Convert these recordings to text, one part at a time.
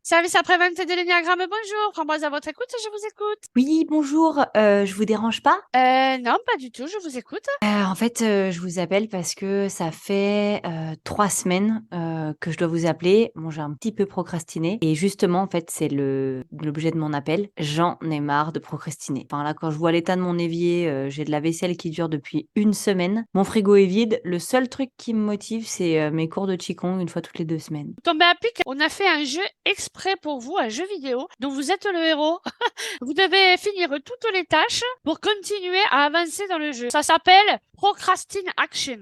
Service après-vente de l'énéagramme, bonjour. Framboise à votre écoute, je vous écoute. Oui, bonjour, je vous dérange pas? Non, pas du tout, je vous écoute. Je vous appelle parce que ça fait 3 semaines que je dois vous appeler. Bon, j'ai un petit peu procrastiné et justement, en fait, c'est l'objet de mon appel. J'en ai marre de procrastiner. Enfin là, quand je vois l'état de mon évier, j'ai de la vaisselle qui dure depuis une semaine. Mon frigo est vide. Le seul truc qui me motive, c'est mes cours de Qigong une fois toutes les 2 semaines. Vous tombez à pic, on a fait un jeu exprès pour vous, un jeu vidéo, dont vous êtes le héros. Vous devez finir toutes les tâches pour continuer à avancer dans le jeu. Ça s'appelle Procrastine Action.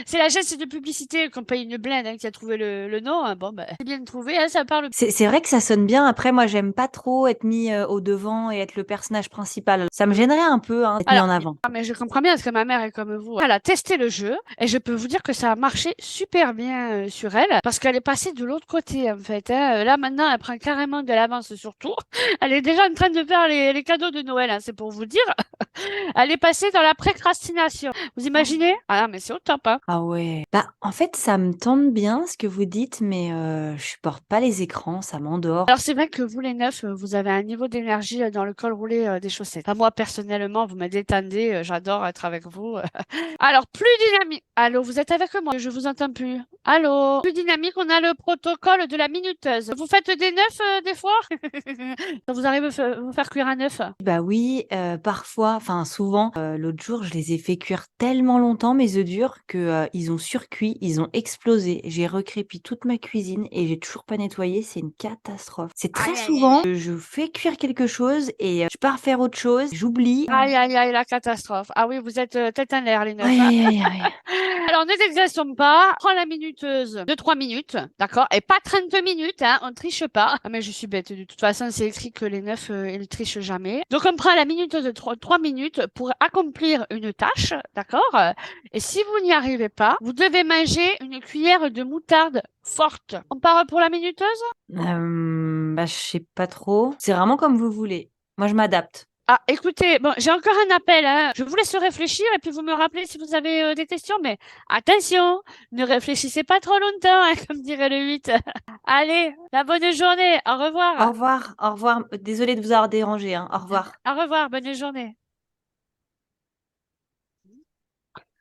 C'est l'agence de publicité qu'on paye une blinde qui a trouvé le nom. Hein. Bon, ben, c'est bien trouvé, hein, ça parle. C'est vrai que ça sonne bien. Après, moi, j'aime pas trop être mis au devant et être le personnage principal. Ça me gênerait un peu, hein, d'être mis Alors, en avant. mais je comprends bien parce que ma mère est comme vous. Elle a testé le jeu et je peux vous dire que ça a marché super bien sur elle parce qu'elle est passée de l'autre côté en fait. Hein. Là maintenant, elle prend carrément de l'avance sur tout. Elle est déjà en train de faire les cadeaux de Noël, hein, c'est pour vous dire. Elle est passée dans la précrastination. Vous imaginez? Ah non, mais c'est au top, hein. Ah ouais. Bah, en fait, ça me tente bien ce que vous dites, mais je supporte pas les écrans, ça m'endort. Alors c'est vrai que vous les neufs, vous avez un niveau d'énergie dans le col roulé des chaussettes. Enfin, moi personnellement, vous me détendez, j'adore être avec vous. Alors plus dynamique. Allô, vous êtes avec moi? Je vous entends plus. Allô? Plus dynamique, on a le protocole de la minuteuse. Vous faites des neufs des fois? Ça vous arrive de vous faire cuire un œuf? Bah oui, parfois, enfin souvent, l'autre jour, je les ai fait cuire tellement longtemps, mes œufs durs, que, ils ont surcuit, ils ont explosé. J'ai recrépi toute ma cuisine et j'ai toujours pas nettoyé, c'est une catastrophe. C'est très Aïe, aïe, aïe. souvent, je fais cuire quelque chose et je pars faire autre chose, j'oublie. Aïe, aïe, aïe, la catastrophe. Ah oui, vous êtes tête en l'air, les neufs, Aïe, hein. aïe, aïe, aïe. Alors, ne t'exerçons pas. Prends la minuteuse de 3 minutes, d'accord? Et pas 30 minutes, hein. On triche pas. Ah, mais je suis bête. De toute façon, c'est écrit que les neufs, ils trichent jamais. Donc, on prend la minuteuse de 3 minutes pour accomplir une tâche, d'accord? Et si vous n'y arrivez pas, vous devez manger une cuillère de moutarde forte. On part pour la minuteuse? Bah, je sais pas trop. C'est vraiment comme vous voulez. Moi, je m'adapte. Ah, écoutez, bon, j'ai encore un appel, hein. Je vous laisse réfléchir et puis vous me rappelez si vous avez des questions, mais attention, ne réfléchissez pas trop longtemps, hein, comme dirait le 8. Allez, la bonne journée, au Au revoir. revoir, au revoir. Désolée de vous avoir dérangé, hein. Au revoir. Au revoir, bonne journée.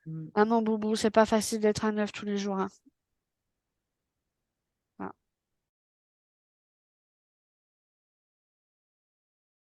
Mmh. Ah mon boubou, c'est pas facile d'être un neuf tous les jours, hein.